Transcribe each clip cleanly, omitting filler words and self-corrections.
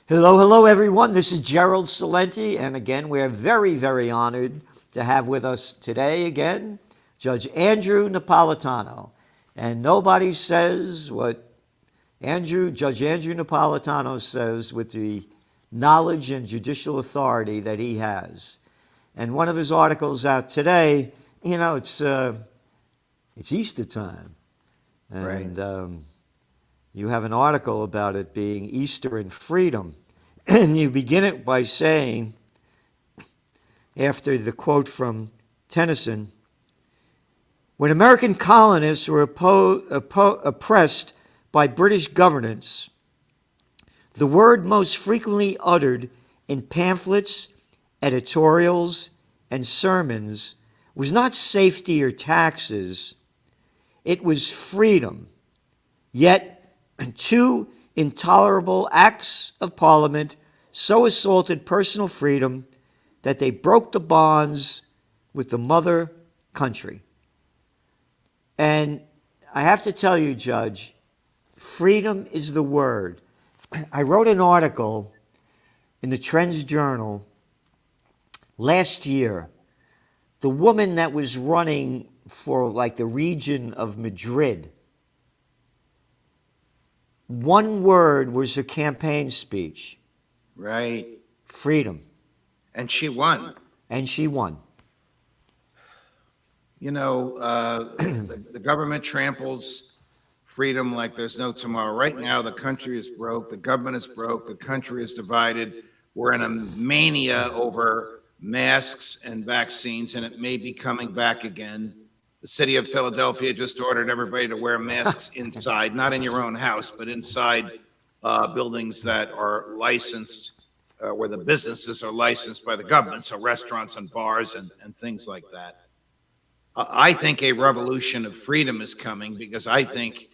Hello, hello, everyone. This is Gerald Salenti, and again, we're very, very honored to have with us today again Judge Andrew Napolitano. And nobody says what Judge Andrew Napolitano says with the knowledge and judicial authority that he has. And one of his articles out today, it's Easter time, and Right. you have an article about it being Easter and freedom. And you begin it by saying, after the quote from Tennyson, when American colonists were oppressed by British governance, the word most frequently uttered in pamphlets, editorials, and sermons was not safety or taxes, it was freedom. Yet, two intolerable acts of Parliament so assaulted personal freedom that they broke the bonds with the mother country. And I have to tell you, Judge, freedom is the word. I wrote an article in the Trends Journal last year. The woman that was running for like the region of Madrid, one word was her campaign speech: Right. freedom. And she won. And she won. The government tramples freedom like there's no tomorrow. Right now, the country is broke. The government is broke. The country is divided. We're in a mania over masks and vaccines, and it may be coming back again. The city of Philadelphia just ordered everybody to wear masks inside, not in your own house, but inside buildings that are licensed, where the businesses are licensed by the government, so restaurants and bars and things like that. I think a revolution of freedom is coming, because I think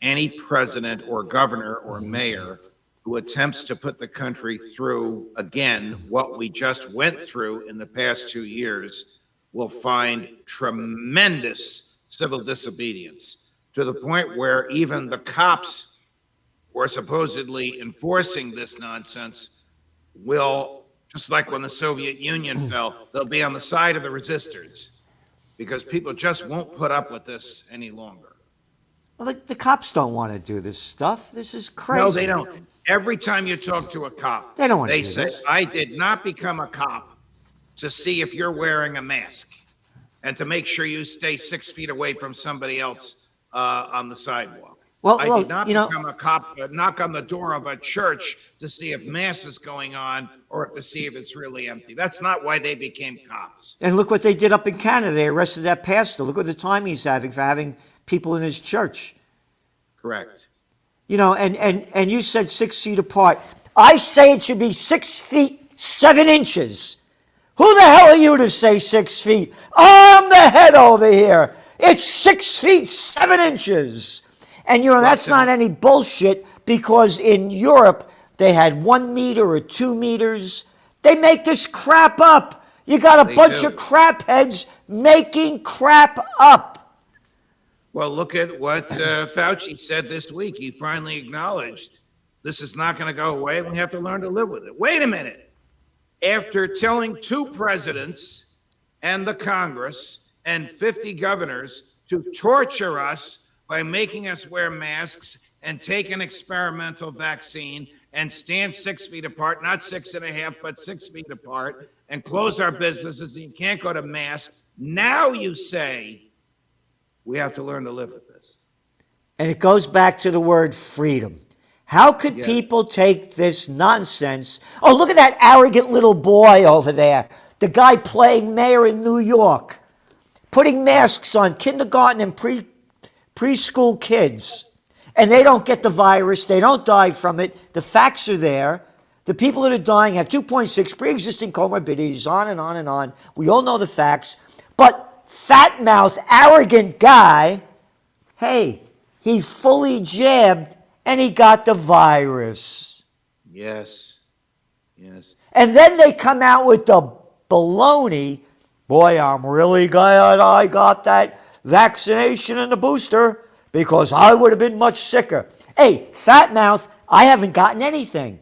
any president or governor or mayor who attempts to put the country through, again, what we just went through in the past 2 years will find tremendous civil disobedience, to the point where even the cops who are supposedly enforcing this nonsense will, just like when the Soviet Union fell, they'll be on the side of the resistors, because people just won't put up with this any longer. Well, the cops don't want to do this stuff. This is crazy. No, they don't. Every time you talk to a cop, They don't want to they do say, this. I did not become a cop to see if you're wearing a mask and to make sure you stay 6 feet away from somebody else on the sidewalk. I did not become a cop to knock on the door of a church to see if mass is going on or to see if it's really empty. That's not why they became cops. And look what they did up in Canada. They arrested that pastor. Look what the time he's having for having people in his church. Correct. And you said 6 feet apart. I say it should be 6 feet 7 inches. Who the hell are you to say 6 feet? I'm the head over here. It's 6 feet 7 inches. And that's not any bullshit, because in Europe they had 1 meter or 2 meters. They make this crap up. You got a bunch of crap heads making crap up. Well, look at what Fauci said this week. He finally acknowledged this is not going to go away. We have to learn to live with it. Wait a minute. After telling 2 presidents and the Congress and 50 governors to torture us by making us wear masks and take an experimental vaccine and stand 6 feet apart, not 6.5, but 6 feet apart, and close our businesses, and you can't go to mass. Now you say we have to learn to live with this. And it goes back to the word freedom. How could people take this nonsense? Oh, look at that arrogant little boy over there. The guy playing mayor in New York, putting masks on kindergarten and preschool kids. And they don't get the virus. They don't die from it. The facts are there. The people that are dying have 2.6 pre-existing comorbidities, on and on and on. We all know the facts. But fat mouth, arrogant guy, hey, he fully jabbed and he got the virus. Yes. Yes. And then they come out with the baloney. Boy, I'm really glad I got that vaccination and the booster, because I would have been much sicker. Hey, fat mouth, I haven't gotten anything.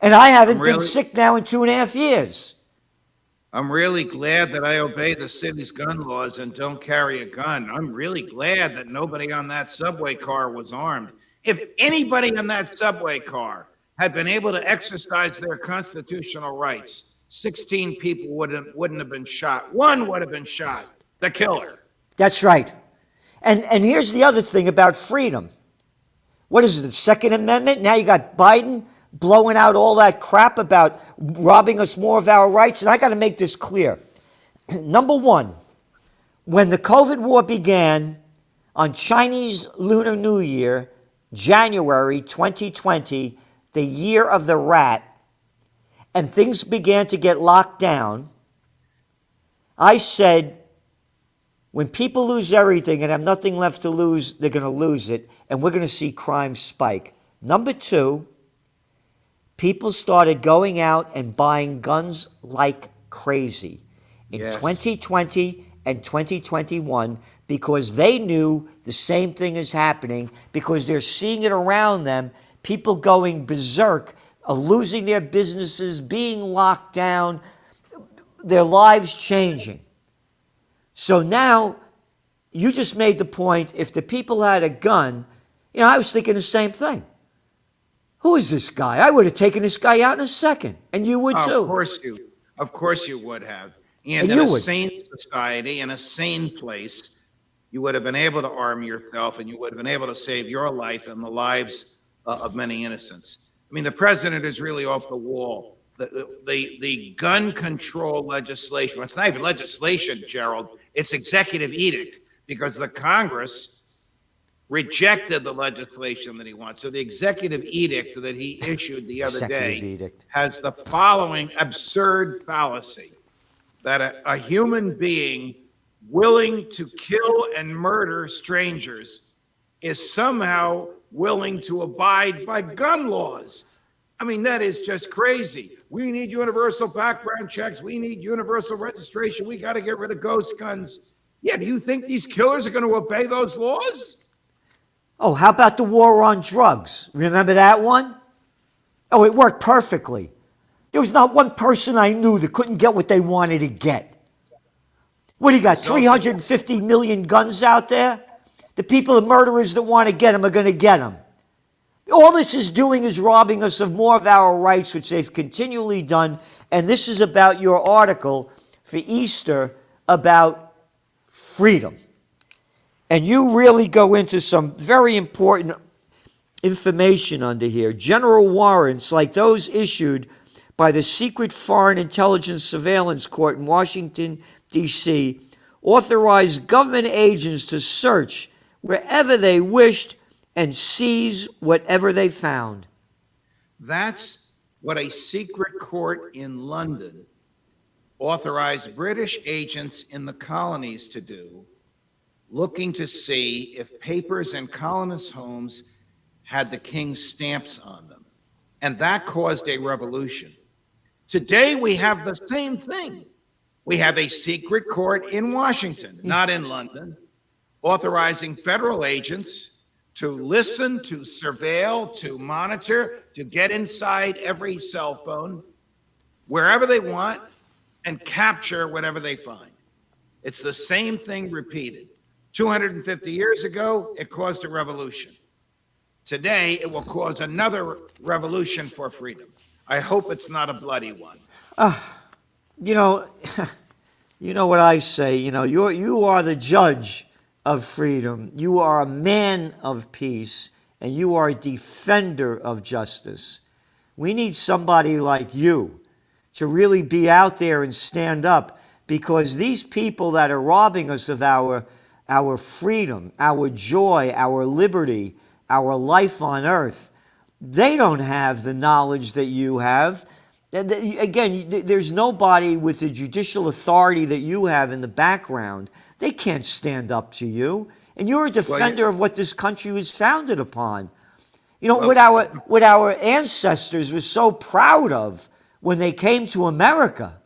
And I haven't I'm been really, sick now in 2.5 years. I'm really glad that I obey the city's gun laws and don't carry a gun. I'm really glad that nobody on that subway car was armed. If anybody in that subway car had been able to exercise their constitutional rights, 16 people wouldn't have been shot. One would have been shot, the killer. That's right. And here's the other thing about freedom. What is it, the Second Amendment? Now you got Biden blowing out all that crap about robbing us more of our rights. And I got to make this clear. Number one, when the COVID war began on Chinese Lunar New Year, January 2020, the year of the rat, and things began to get locked down, I said, when people lose everything and have nothing left to lose, they're going to lose it, and we're going to see crime spike. Number two, people started going out and buying guns like crazy in Yes. 2020 and 2021 because they knew the same thing is happening, because they're seeing it around them, people going berserk, of losing their businesses, being locked down, their lives changing. So now, you just made the point, if the people had a gun, I was thinking the same thing. Who is this guy? I would have taken this guy out in a second, and you would too. Of course you would have. And And in you a would. sane society, in a sane place, you would have been able to arm yourself and you would have been able to save your life and the lives of many innocents. I mean, the president is really off the wall. The gun control legislation, well, it's not even legislation, Gerald, it's executive edict, because the Congress rejected the legislation that he wants. So the executive edict that he issued the other Executive day edict. has the following absurd fallacy: that a human being willing to kill and murder strangers is somehow willing to abide by gun laws. I mean, that is just crazy. We need universal background checks. We need universal registration. We got to get rid of ghost guns. Yeah, do you think these killers are going to obey those laws? Oh, how about the war on drugs? Remember that one? Oh, it worked perfectly. There was not one person I knew that couldn't get what they wanted to get. What do you got, 350 million guns out there? The people, the murderers that want to get them are going to get them. All this is doing is robbing us of more of our rights, which they've continually done. And this is about your article for Easter about freedom. And you really go into some very important information under here. General warrants like those issued by the Secret Foreign Intelligence Surveillance Court in Washington, D.C., authorized government agents to search wherever they wished and seize whatever they found. That's what a secret court in London authorized British agents in the colonies to do, looking to see if papers in colonists' homes had the king's stamps on them. And that caused a revolution. Today, we have the same thing. We have a secret court in Washington, not in London, authorizing federal agents to listen, to surveil, to monitor, to get inside every cell phone, wherever they want, and capture whatever they find. It's the same thing repeated. 250 years ago, it caused a revolution. Today, it will cause another revolution for freedom. I hope it's not a bloody one. You know, you know what I say. You are the judge of freedom. You are a man of peace, and you are a defender of justice. We need somebody like you to really be out there and stand up, because these people that are robbing us of our freedom, our joy, our liberty, our life on earth, they don't have the knowledge that you have. Again, there's nobody with the judicial authority that you have in the background. They can't stand up to you. And you're a defender of what this country was founded upon. What our ancestors were so proud of when they came to America.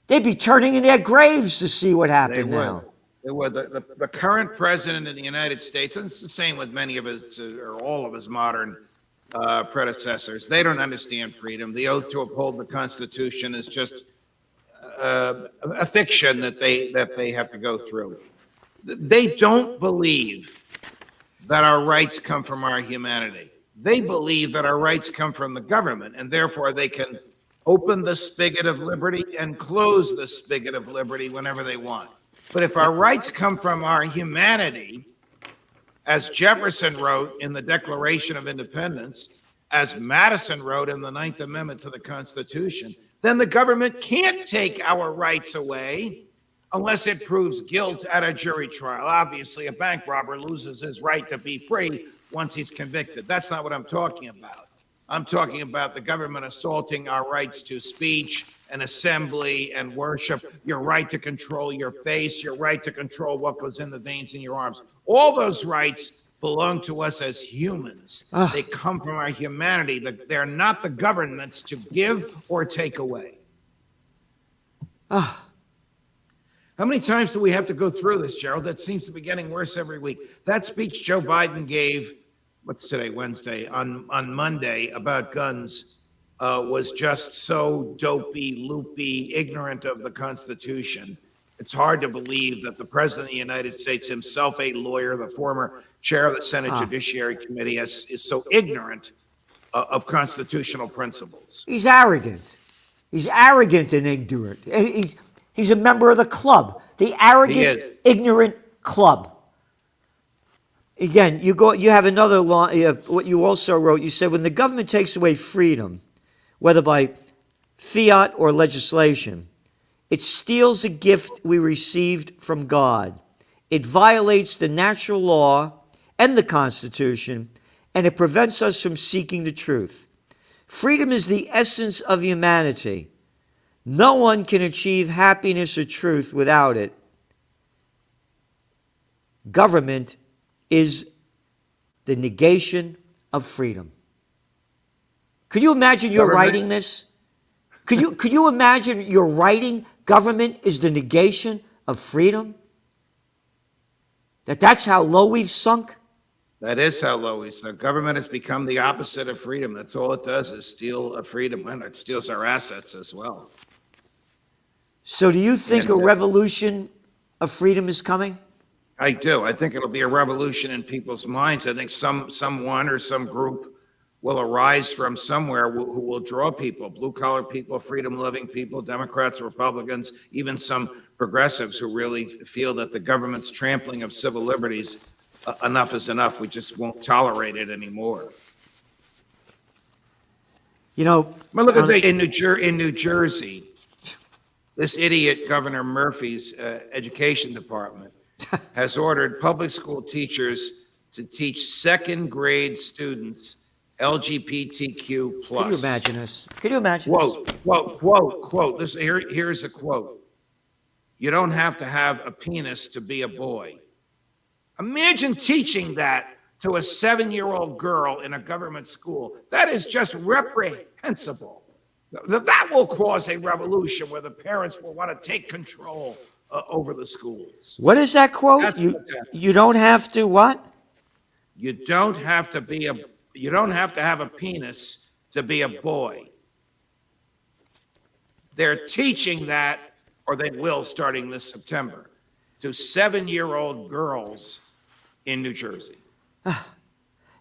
They'd be turning in their graves to see what happened now. They would. The current president of the United States, and it's the same with many of his, or all of his modern predecessors. They don't understand freedom. The oath to uphold the Constitution is just a fiction that they have to go through. They don't believe that our rights come from our humanity. They believe that our rights come from the government, and therefore they can open the spigot of liberty and close the spigot of liberty whenever they want. But if our rights come from our humanity, as Jefferson wrote in the Declaration of Independence, as Madison wrote in the Ninth Amendment to the Constitution, then the government can't take our rights away unless it proves guilt at a jury trial. Obviously, a bank robber loses his right to be free once he's convicted. That's not what I'm talking about. I'm talking about the government assaulting our rights to speech and assembly and worship, your right to control your face, your right to control what goes in the veins in your arms. All those rights belong to us as humans. They come from our humanity. They're not the government's to give or take away. How many times do we have to go through this, Gerald? That seems to be getting worse every week. That speech Joe Biden gave, what's today, Wednesday, on Monday about guns was just so dopey, loopy, ignorant of the Constitution. It's hard to believe that the President of the United States, himself a lawyer, the former chair of the Senate Judiciary Committee, is so ignorant of constitutional principles. He's arrogant. He's arrogant and ignorant. He's a member of the club, the arrogant, ignorant club. Again, you have another law. What you also wrote, you said, when the government takes away freedom, whether by fiat or legislation, it steals a gift we received from God. It violates the natural law and the Constitution, and it prevents us from seeking the truth. Freedom is the essence of humanity. No one can achieve happiness or truth without it. Government is the negation of freedom. Could you imagine you're writing this? Could you imagine you're writing government is the negation of freedom? That's how low we've sunk? That is how low we've sunk. Government has become the opposite of freedom. That's all it does is steal a freedom, and it steals our assets as well. So do you think a revolution of freedom is coming? I do. I think it'll be a revolution in people's minds. I think someone or some group will arise from somewhere who will draw people, blue-collar people, freedom-loving people, Democrats, Republicans, even some progressives who really feel that the government's trampling of civil liberties, enough is enough. We just won't tolerate it anymore. You know, but look at in New Jersey, this idiot Governor Murphy's education department has ordered public school teachers to teach second grade students LGBTQ+. Can you imagine this? Can you imagine Quote. Here's a quote. You don't have to have a penis to be a boy. Imagine teaching that to a 7-year-old girl in a government school. That is just reprehensible. That will cause a revolution where the parents will want to take control over the schools. What is that quote? You don't have to what? You don't have to have a penis to be a boy. They're teaching that, or they will starting this September, to 7-year-old girls in New Jersey.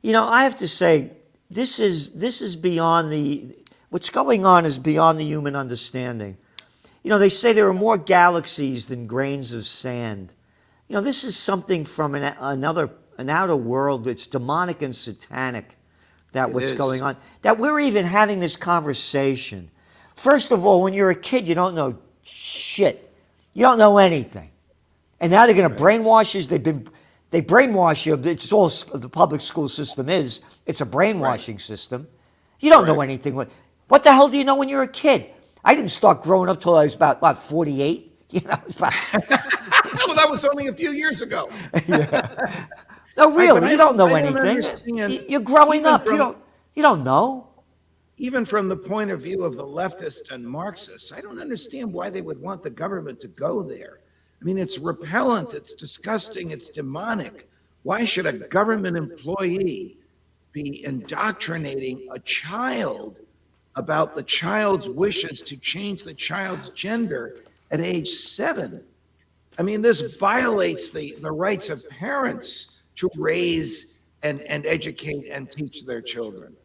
You know, I have to say, this is beyond what's going on is beyond the human understanding. You know, they say there are more galaxies than grains of sand. You know, this is something from an outer world. It's demonic and satanic what's going on. That we're even having this conversation. First of all, when you're a kid, you don't know shit. You don't know anything. And now they're going to brainwash us. They brainwash you. It's all the public school system is. It's a brainwashing system. You don't know anything. What the hell do you know when you're a kid? I didn't start growing up till I was about 48. You know, well, that was only a few years ago. Yeah. No, really, you don't know anything. You're growing up. You don't know. Even from the point of view of the leftists and Marxists, I don't understand why they would want the government to go there. I mean, it's repellent, it's disgusting, it's demonic. Why should a government employee be indoctrinating a child about the child's wishes to change the child's gender at age 7. I mean, this violates the rights of parents to raise and educate and teach their children.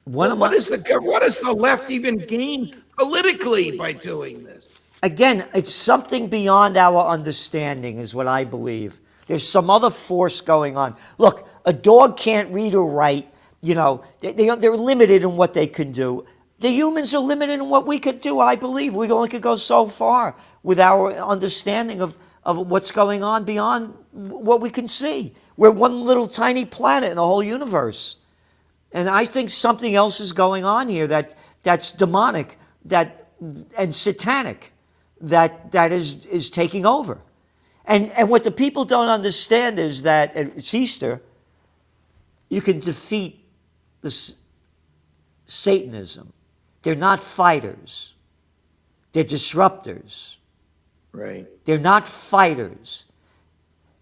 One of What my, what does the left even gain politically by doing this? again, it's something beyond our understanding, is what I believe. There's some other force going on. Look, a dog can't read or write. You know, they're limited in what they can do. The humans are limited in what we could do, I believe. We only could go so far with our understanding of what's going on beyond what we can see. We're one little tiny planet in a whole universe. And I think something else is going on here that's demonic, and satanic, that is taking over. And what the people don't understand is that it's Easter. You can defeat this Satanism. They're not fighters. They're disruptors. Right. They're not fighters.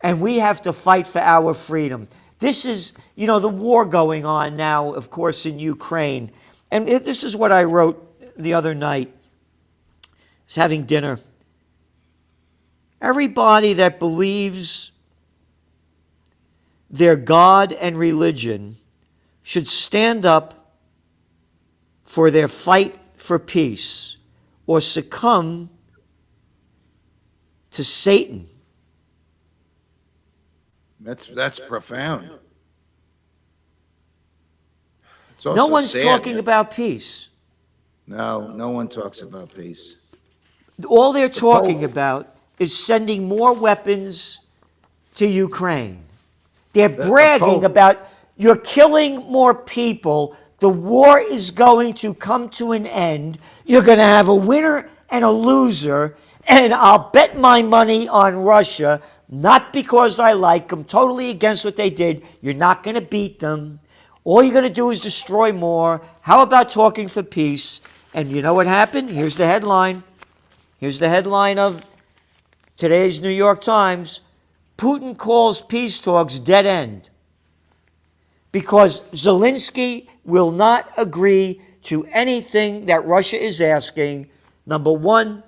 And we have to fight for our freedom. This is, the war going on now, of course, in Ukraine. And this is what I wrote the other night. I was having dinner. Everybody that believes their God and religion should stand up for their fight for peace or succumb to Satan. That's profound. It's also No one's sad. talking about peace. No one talks about peace. All they're talking about is sending more weapons to Ukraine. They're bragging about, you're killing more people. The war is going to come to an end. You're going to have a winner and a loser. And I'll bet my money on Russia, not because I like them, totally against what they did. You're not going to beat them. All you're going to do is destroy more. How about talking for peace? And you know what happened? Here's the headline. Here's the headline of today's New York Times. Putin calls peace talks dead end because Zelensky will not agree to anything that Russia is asking. Number one,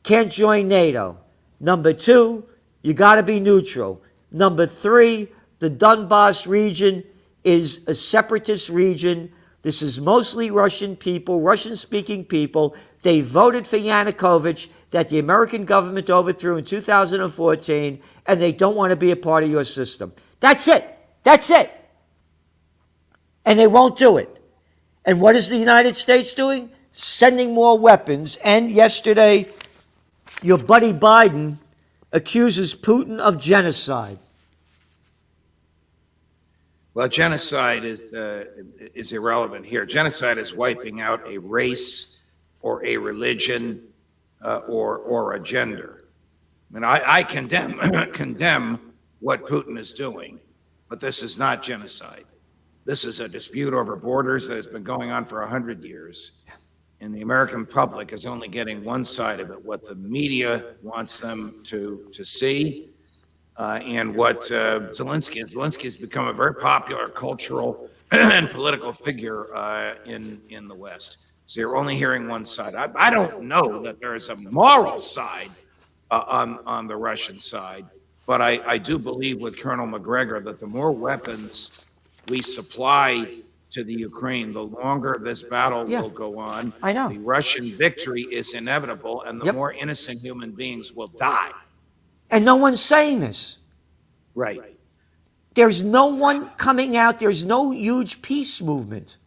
can't join NATO. Number two, you got to be neutral. Number three, the Donbass region is a separatist region. This is mostly Russian people, Russian-speaking people. They voted for Yanukovych that the American government overthrew in 2014, and they don't want to be a part of your system. That's it. That's it. And they won't do it. And what is the United States doing? Sending more weapons. And yesterday, your buddy Biden accuses Putin of genocide. Well, genocide is irrelevant here. Genocide is wiping out a race or a religion or a gender. I mean, I condemn what Putin is doing, but this is not genocide. This is a dispute over borders that has been going on for 100 years. And the American public is only getting one side of it, what the media wants them to see, and what Zelensky is. Zelensky has become a very popular cultural and political figure in the West. So you're only hearing one side. I don't know that there is a moral side on the Russian side, but I do believe with Colonel McGregor that the more weapons we supply to the Ukraine, the longer this battle will go on. I know. The Russian victory is inevitable, and the more innocent human beings will die. And no one's saying this. Right. There's no one coming out. There's no huge peace movement.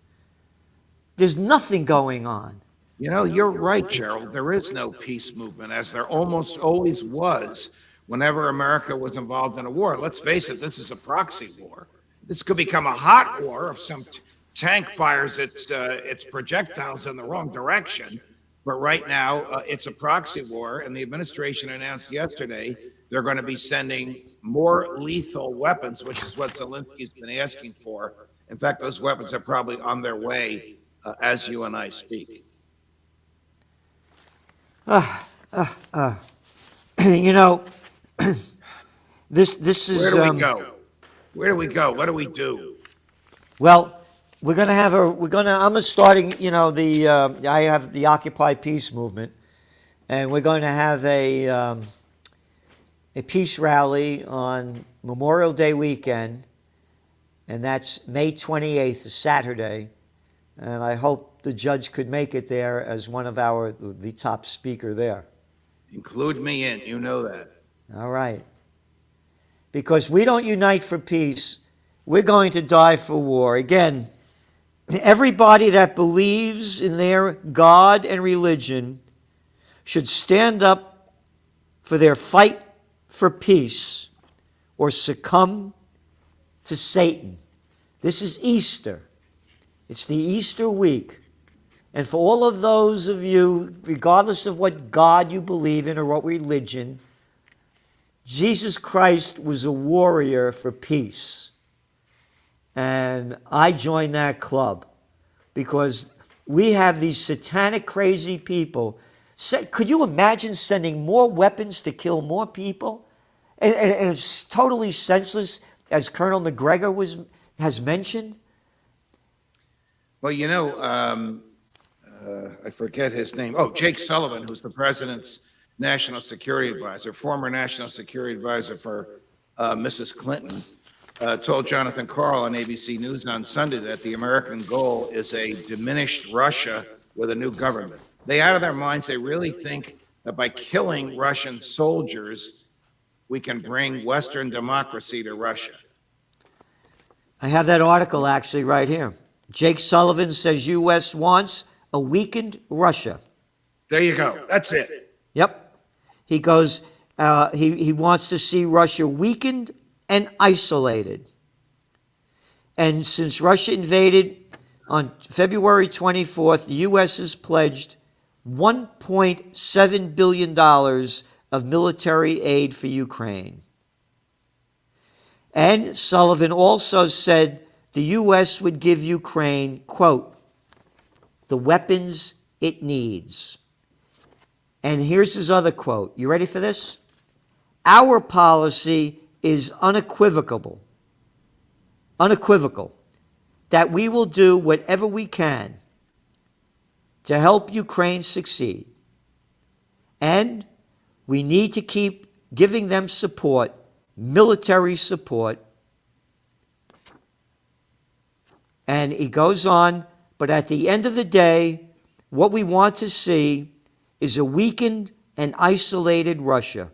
There's nothing going on. You know, you're right, Gerald. There is no peace movement, as there almost always was whenever America was involved in a war. Let's face it, this is a proxy war. This could become a hot war if some tank fires its projectiles in the wrong direction. But right now, it's a proxy war, and the administration announced yesterday they're going to be sending more lethal weapons, which is what Zelensky's been asking for. In fact, those weapons are probably on their way as you and I speak. You know, this is. Where do we go? Where do we go? What do we do? Well, I'm starting, I have the Occupy Peace movement, and we're going to have a peace rally on Memorial Day weekend, and that's May 28th, a Saturday. And I hope the judge could make it there as one of the top speaker there. Include me in, you know that. All right. Because we don't unite for peace, we're going to die for war. Again, everybody that believes in their God and religion should stand up for their fight for peace or succumb to Satan. This is Easter. It's the Easter week. And for all of those of you, regardless of what God you believe in or what religion, Jesus Christ was a warrior for peace. And I joined that club because we have these satanic, crazy people. Could you imagine sending more weapons to kill more people? And it's totally senseless, as Colonel McGregor has mentioned. Well, I forget his name. Oh, Jake Sullivan, who's the president's national security advisor, former national security advisor for Mrs. Clinton, told Jonathan Karl on ABC News on Sunday that the American goal is a diminished Russia with a new government. They out of their minds, they really think that by killing Russian soldiers, we can bring Western democracy to Russia. I have that article actually right here. Jake Sullivan says U.S. wants a weakened Russia. There you go. That's it. Yep. He goes, he wants to see Russia weakened and isolated. And since Russia invaded on February 24th, the U.S. has pledged $1.7 billion of military aid for Ukraine. And Sullivan also said the U.S. would give Ukraine, quote, the weapons it needs. And here's his other quote. You ready for this? Our policy is unequivocal that we will do whatever we can to help Ukraine succeed. And we need to keep giving them support, military support. And he goes on, but at the end of the day, what we want to see is a weakened and isolated Russia,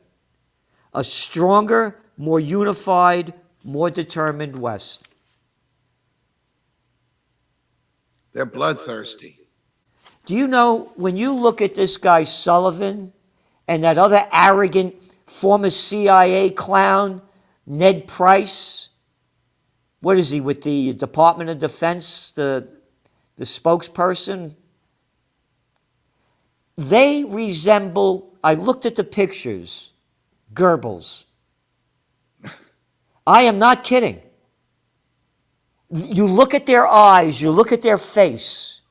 a stronger, more unified, more determined West. They're bloodthirsty. Do you know, when you look at this guy Sullivan and that other arrogant former CIA clown, Ned Price, what is he, with the Department of Defense, the spokesperson? They resemble, I looked at the pictures, Goebbels. I am not kidding. You look at their eyes, you look at their face.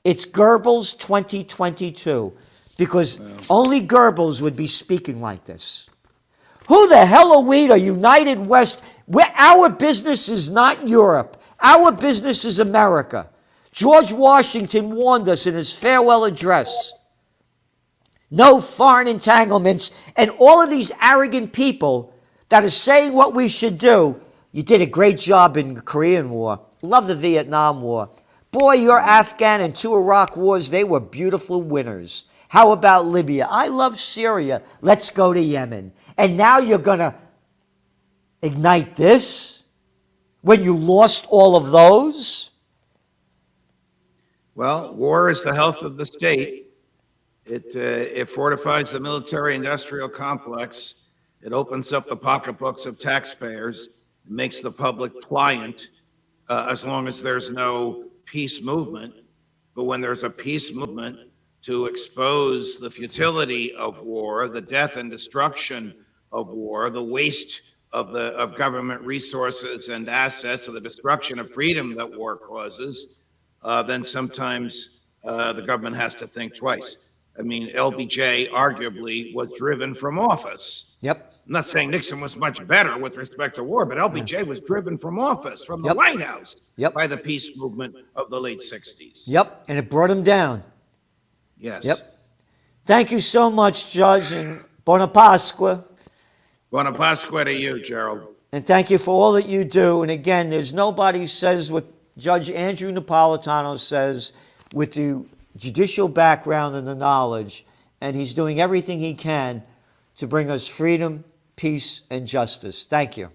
It's Goebbels 2022, because only Goebbels would be speaking like this. Who the hell are we, the United West? Our business is not Europe. Our business is America. George Washington warned us in his farewell address. No foreign entanglements. And all of these arrogant people that are saying what we should do. You did a great job in the Korean War. Love the Vietnam War. Boy, your Afghan and 2 Iraq wars, they were beautiful winners. How about Libya? I love Syria. Let's go to Yemen. And now you're going to ignite this when you lost all of those? Well, war is the health of the state. It fortifies the military-industrial complex. It opens up the pocketbooks of taxpayers. It makes the public pliant as long as there's no peace movement. But when there's a peace movement to expose the futility of war, the death and destruction of war, the waste of government resources and assets, and the destruction of freedom that war causes, then sometimes the government has to think twice. I mean, LBJ arguably was driven from office. Yep. I'm not saying Nixon was much better with respect to war, but LBJ was driven from office, from the Yep. White House, Yep. by the peace movement of the late 60s. Yep. And it brought him down. Yes. Yep. Thank you so much, Judge, and Buona Pasqua. Buona Pasqua to you, Gerald. And thank you for all that you do. And again, there's nobody says what Judge Andrew Napolitano says with the judicial background and the knowledge, and he's doing everything he can to bring us freedom, peace, and justice. Thank you.